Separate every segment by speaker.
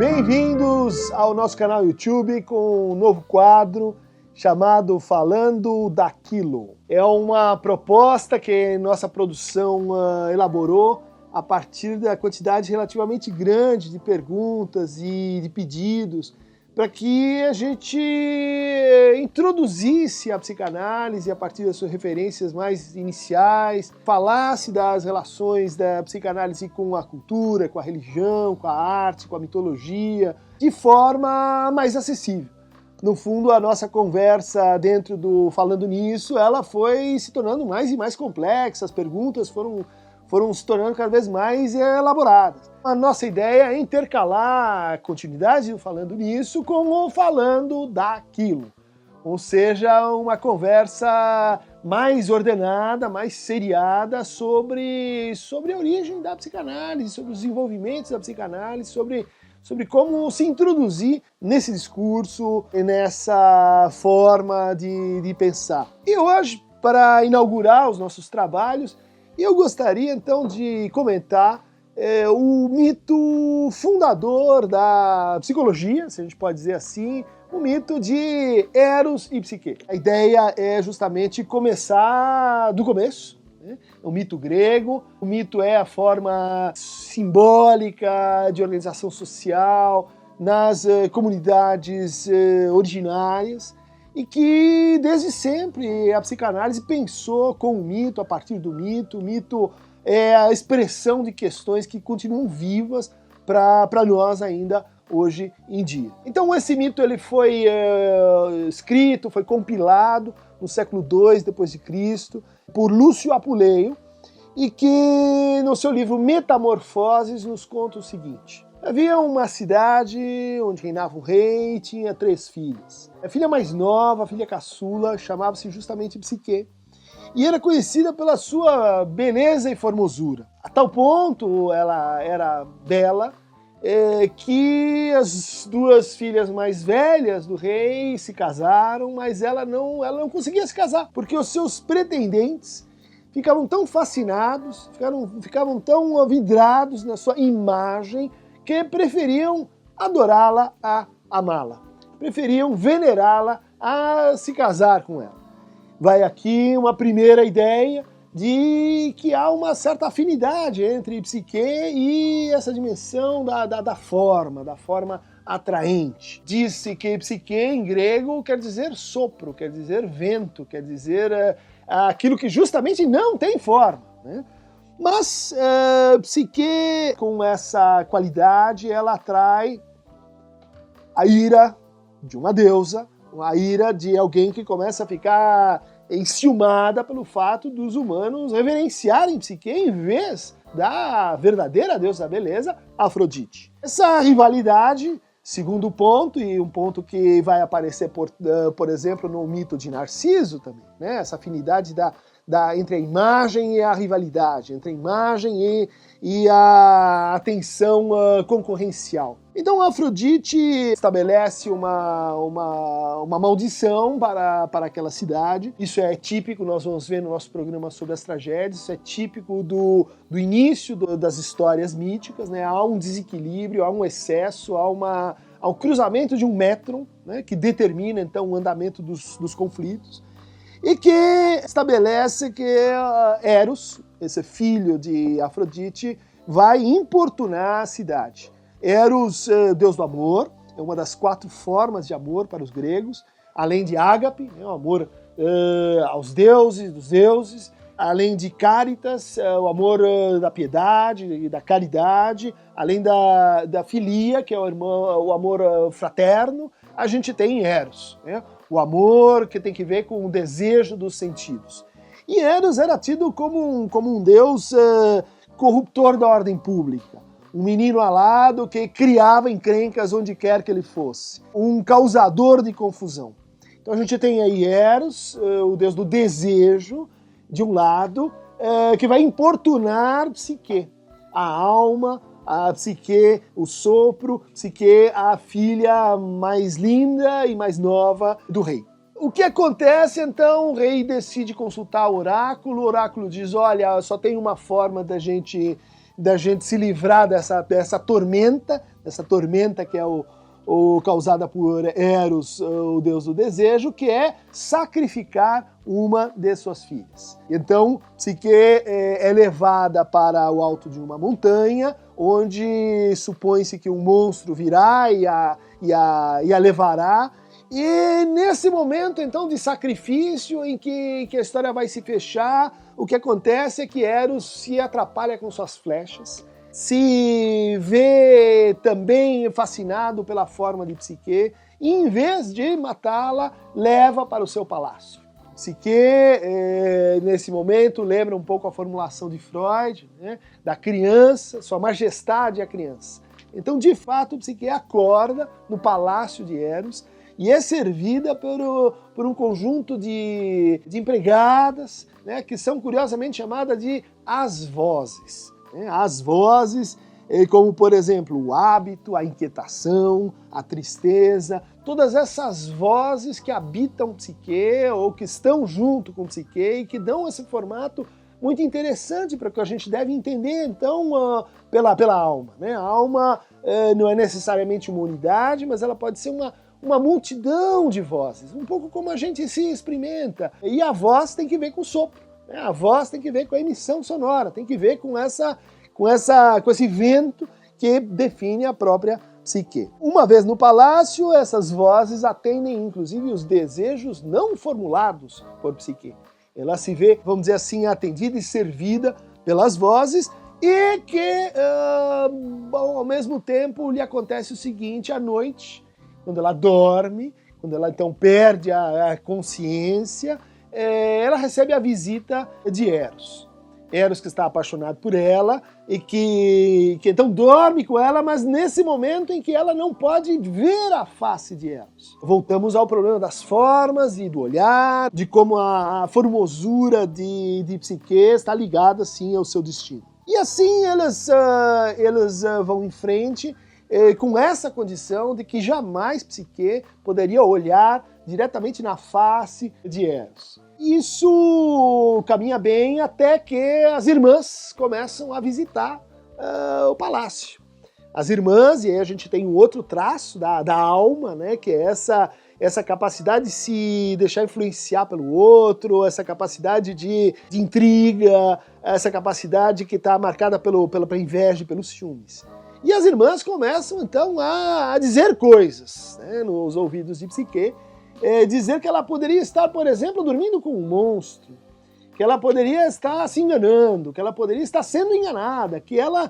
Speaker 1: Bem-vindos ao nosso canal YouTube com um novo quadro chamado Falando Daquilo. É uma proposta que nossa produção elaborou a partir da quantidade relativamente grande de perguntas e de pedidos para que a gente introduzisse a psicanálise a partir das suas referências mais iniciais, falasse das relações da psicanálise com a cultura, com a religião, com a arte, com a mitologia, de forma mais acessível. No fundo, a nossa conversa dentro do Falando Nisso, ela foi se tornando mais e mais complexa, as perguntas foram se tornando cada vez mais elaboradas. A nossa ideia é intercalar a continuidade do Falando Nisso com o Falando Daquilo. Ou seja, uma conversa mais ordenada, mais seriada sobre a origem da psicanálise, sobre os desenvolvimentos da psicanálise, sobre como se introduzir nesse discurso, nessa forma de pensar. E hoje, para inaugurar os nossos trabalhos, eu gostaria então de comentar o mito fundador da psicologia, se a gente pode dizer assim, o mito de Eros e Psique. A ideia é justamente começar do começo. É um mito grego, o mito é a forma simbólica de organização social nas comunidades originárias e que desde sempre a psicanálise pensou com o mito, a partir do mito. O mito é a expressão de questões que continuam vivas para nós ainda hoje em dia. Então esse mito ele foi escrito, foi compilado no século II d.C., por Lúcio Apuleio, e que no seu livro Metamorfoses nos conta o seguinte: havia uma cidade onde reinava um rei e tinha 3 filhas. A filha mais nova, a filha caçula, chamava-se justamente Psique, e era conhecida pela sua beleza e formosura. A tal ponto ela era bela que as 2 filhas mais velhas do rei se casaram, mas ela não conseguia se casar, porque os seus pretendentes ficavam tão fascinados, ficavam tão vidrados na sua imagem, que preferiam adorá-la a amá-la, preferiam venerá-la a se casar com ela. Vai aqui uma primeira ideia de que há uma certa afinidade entre Psique e essa dimensão da forma atraente. Diz-se que Psique em grego quer dizer sopro, quer dizer vento, quer dizer aquilo que justamente não tem forma, né? Mas Psique, com essa qualidade, ela atrai a ira de uma deusa, a ira de alguém que começa a ficar enciumada pelo fato dos humanos reverenciarem Psique em vez da verdadeira deusa da beleza, Afrodite. Essa rivalidade, segundo ponto, e um ponto que vai aparecer, por exemplo, no mito de Narciso também, né? Essa afinidade entre a imagem e a rivalidade, entre a imagem e a atenção concorrencial. Então Afrodite estabelece uma maldição para aquela cidade. Isso é típico, nós vamos ver no nosso programa sobre as tragédias, isso é típico do início das histórias míticas, né? Há um desequilíbrio, há um excesso, há um cruzamento de um métron, né? Que determina então o andamento dos conflitos, e que estabelece que Eros, esse filho de Afrodite, vai importunar a cidade. Eros, deus do amor, é uma das 4 formas de amor para os gregos, além de ágape, o amor aos deuses, dos deuses, além de caritas, o amor da piedade e da caridade, além da filia, que é o amor fraterno, a gente tem Eros, né? O amor que tem que ver com o desejo dos sentidos. E Eros era tido como um deus corruptor da ordem pública, um menino alado que criava encrencas onde quer que ele fosse, um causador de confusão. Então a gente tem aí Eros, o deus do desejo, de um lado, que vai importunar Psique, a alma, a Psique, o sopro, Psique, a filha mais linda e mais nova do rei. O que acontece então? O rei decide consultar o oráculo diz: olha, só tem uma forma da gente da gente se livrar dessa tormenta que é o causada por Eros, o deus do desejo, que é sacrificar uma de suas filhas. Então, Psique é levada para o alto de uma montanha, onde supõe-se que um monstro virá e a levará. E nesse momento, então, de sacrifício, em que a história vai se fechar, o que acontece é que Eros se atrapalha com suas flechas, se vê também fascinado pela forma de Psique e, em vez de matá-la, leva para o seu palácio. Psique, nesse momento, lembra um pouco a formulação de Freud, né, da criança, sua majestade a criança. Então, de fato, Psique acorda no palácio de Eros e é servida por um conjunto de empregadas, né, que são curiosamente chamadas de as vozes. As vozes, como por exemplo o hábito, a inquietação, a tristeza, todas essas vozes que habitam Psique ou que estão junto com Psique e que dão esse formato muito interessante para que a gente deve entender então pela alma. Né? A alma não é necessariamente uma unidade, mas ela pode ser uma multidão de vozes, um pouco como a gente se experimenta. E a voz tem que ver com o sopro. A voz tem que ver com a emissão sonora, tem que ver com esse vento que define a própria Psique. Uma vez no palácio, essas vozes atendem inclusive os desejos não formulados por Psique. Ela se vê, vamos dizer assim, atendida e servida pelas vozes e que, ao mesmo tempo, lhe acontece o seguinte, à noite, quando ela dorme, quando ela então perde a consciência, ela recebe a visita de Eros. Eros que está apaixonado por ela e que então dorme com ela, mas nesse momento em que ela não pode ver a face de Eros. Voltamos ao problema das formas e do olhar, de como a formosura de Psique está ligada, sim, ao seu destino. E assim eles vão em frente com essa condição de que jamais Psique poderia olhar diretamente na face de Eros. Isso caminha bem até que as irmãs começam a visitar o palácio. As irmãs, e aí a gente tem um outro traço da alma, né, que é essa capacidade de se deixar influenciar pelo outro, essa capacidade de intriga, essa capacidade que está marcada pela inveja e pelos ciúmes. E as irmãs começam então a dizer coisas, né, nos ouvidos de Psique, dizer que ela poderia estar, por exemplo, dormindo com um monstro, que ela poderia estar se enganando, que ela poderia estar sendo enganada, que ela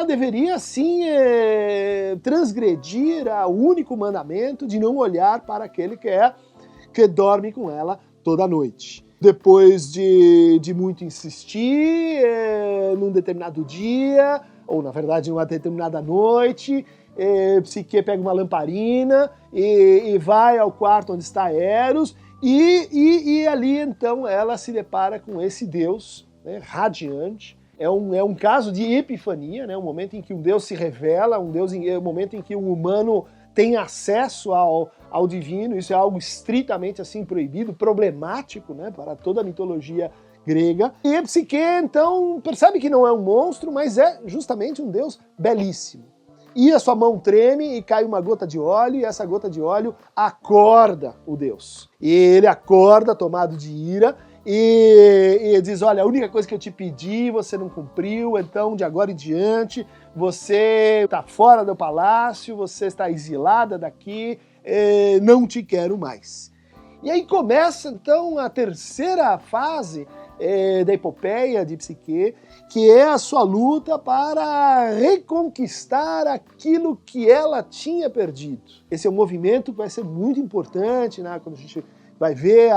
Speaker 1: deveria, sim, transgredir o único mandamento de não olhar para aquele que dorme com ela toda noite. Depois de muito insistir, num determinado dia, ou na verdade numa determinada noite, Psique pega uma lamparina e vai ao quarto onde está Eros e ali então ela se depara com esse Deus, né, radiante. É um caso de epifania, né, um momento em que um Deus se revela, um momento em que um humano tem acesso ao divino. Isso é algo estritamente assim proibido, problemático, né, para toda a mitologia grega. E a Psique então percebe que não é um monstro, mas é justamente um Deus belíssimo. E a sua mão treme e cai uma gota de óleo, e essa gota de óleo acorda o Deus. E ele acorda tomado de ira e diz, olha, a única coisa que eu te pedi você não cumpriu, então de agora em diante você está fora do palácio, você está exilada daqui, não te quero mais. E aí começa então a terceira fase da epopeia de Psique, que é a sua luta para reconquistar aquilo que ela tinha perdido. Esse é um movimento que vai ser muito importante, né, quando a gente vai ver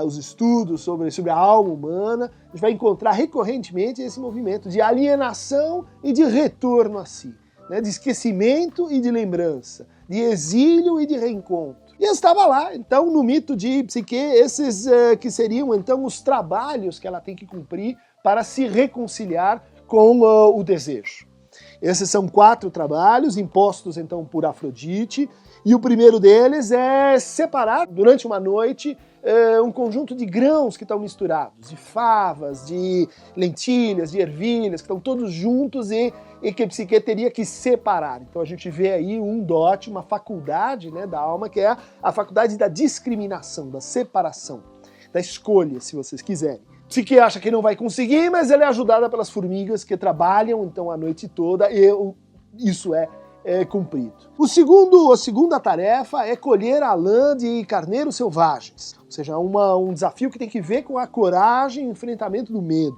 Speaker 1: os estudos sobre a alma humana. A gente vai encontrar recorrentemente esse movimento de alienação e de retorno a si, né, de esquecimento e de lembrança, de exílio e de reencontro. E estava lá, então, no mito de Psique, esses que seriam, então, os trabalhos que ela tem que cumprir para se reconciliar com o desejo. Esses são 4 trabalhos impostos, então, por Afrodite, E o primeiro deles é separar durante uma noite um conjunto de grãos que estão misturados, de favas, de lentilhas, de ervilhas, que estão todos juntos e que a psique teria que separar. Então a gente vê aí um dote, uma faculdade, né, da alma, que é a faculdade da discriminação, da separação, da escolha, se vocês quiserem. A psique acha que não vai conseguir, mas ela é ajudada pelas formigas que trabalham então a noite toda e isso é cumprido. A segunda tarefa é colher a lã de carneiros selvagens, ou seja, um desafio que tem que ver com a coragem e o enfrentamento do medo.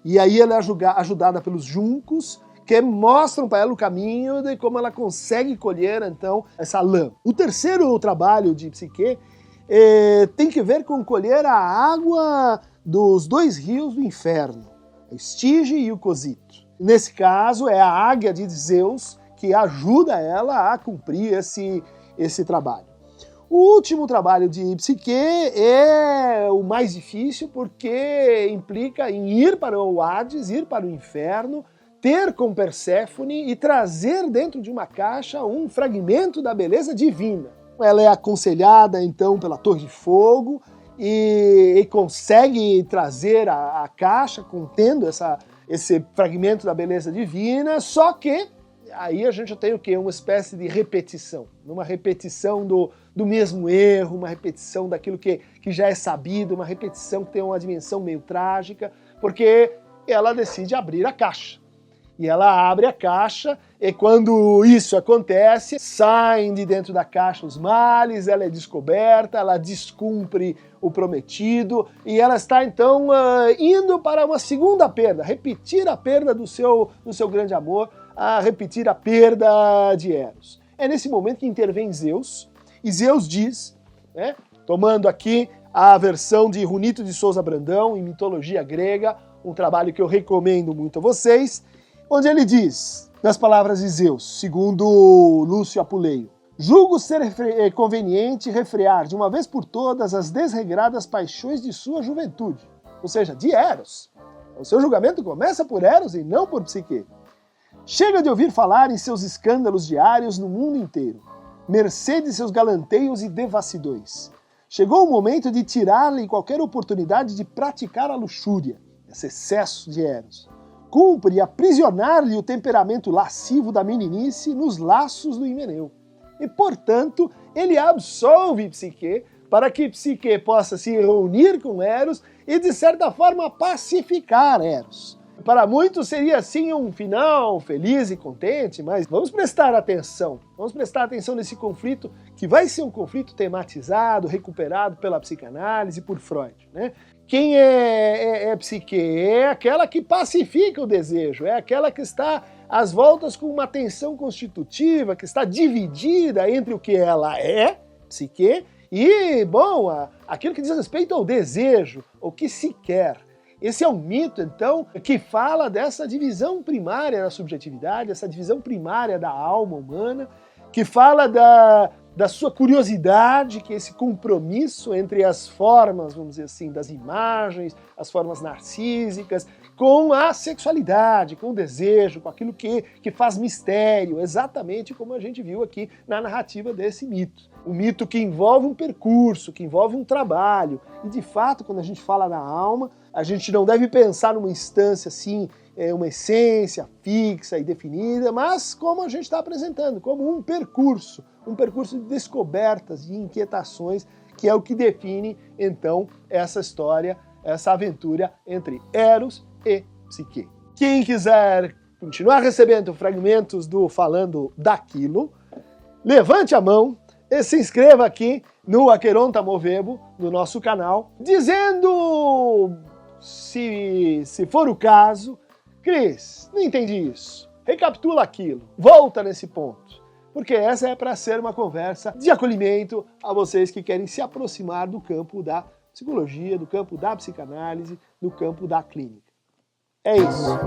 Speaker 1: E aí ela é ajudada pelos juncos, que mostram para ela o caminho de como ela consegue colher, então, essa lã. O terceiro trabalho de psique tem que ver com colher a água dos 2 rios do inferno, a Estige e o Cosito. Nesse caso, é a águia de Zeus que ajuda ela a cumprir esse trabalho. O último trabalho de psique é o mais difícil porque implica em ir para o Hades, ir para o inferno, ter com Perséfone e trazer dentro de uma caixa um fragmento da beleza divina. Ela é aconselhada então pela Torre de Fogo e consegue trazer a caixa contendo esse fragmento da beleza divina, só que aí a gente tem o quê? Uma espécie de repetição, uma repetição do mesmo erro, uma repetição daquilo que já é sabido, uma repetição que tem uma dimensão meio trágica, porque ela decide abrir a caixa. E ela abre a caixa, e quando isso acontece, saem de dentro da caixa os males, ela é descoberta, ela descumpre o prometido, e ela está então indo para uma segunda perda, repetir a perda do seu grande amor, a repetir a perda de Eros. É nesse momento que intervém Zeus, e Zeus diz, né, tomando aqui a versão de Runito de Souza Brandão, em mitologia grega, um trabalho que eu recomendo muito a vocês, onde ele diz, nas palavras de Zeus, segundo Lúcio Apuleio, julgo ser conveniente refrear de uma vez por todas as desregradas paixões de sua juventude, ou seja, de Eros. O seu julgamento começa por Eros e não por psique. Chega de ouvir falar em seus escândalos diários no mundo inteiro, mercê de seus galanteios e devassidões. Chegou o momento de tirar-lhe qualquer oportunidade de praticar a luxúria, esse excesso de Eros. Cumpre aprisionar-lhe o temperamento lascivo da meninice nos laços do himeneu. E, portanto, ele absolve Psique para que Psique possa se reunir com Eros e, de certa forma, pacificar Eros. Para muitos seria, assim, um final feliz e contente, mas vamos prestar atenção nesse conflito, que vai ser um conflito tematizado, recuperado pela psicanálise e por Freud, né? Quem é psique? É aquela que pacifica o desejo, é aquela que está às voltas com uma tensão constitutiva, que está dividida entre o que ela é, psique, e, bom, aquilo que diz respeito ao desejo, o que se quer. Esse é um mito, então, que fala dessa divisão primária da subjetividade, essa divisão primária da alma humana, que fala da sua curiosidade, que é esse compromisso entre as formas, vamos dizer assim, das imagens, as formas narcísicas, com a sexualidade, com o desejo, com aquilo que faz mistério, exatamente como a gente viu aqui na narrativa desse mito. Um mito que envolve um percurso, que envolve um trabalho. E, de fato, quando a gente fala da alma, a gente não deve pensar numa instância assim, uma essência fixa e definida, mas como a gente está apresentando, como um percurso de descobertas, de inquietações, que é o que define, então, essa história, essa aventura entre Eros e Psique. Quem quiser continuar recebendo fragmentos do Falando Daquilo, levante a mão e se inscreva aqui no Aqueronta Movebo, no nosso canal, dizendo, se for o caso, Cris, não entendi isso, recapitula aquilo, volta nesse ponto, porque essa é para ser uma conversa de acolhimento a vocês que querem se aproximar do campo da psicologia, do campo da psicanálise, do campo da clínica. É isso.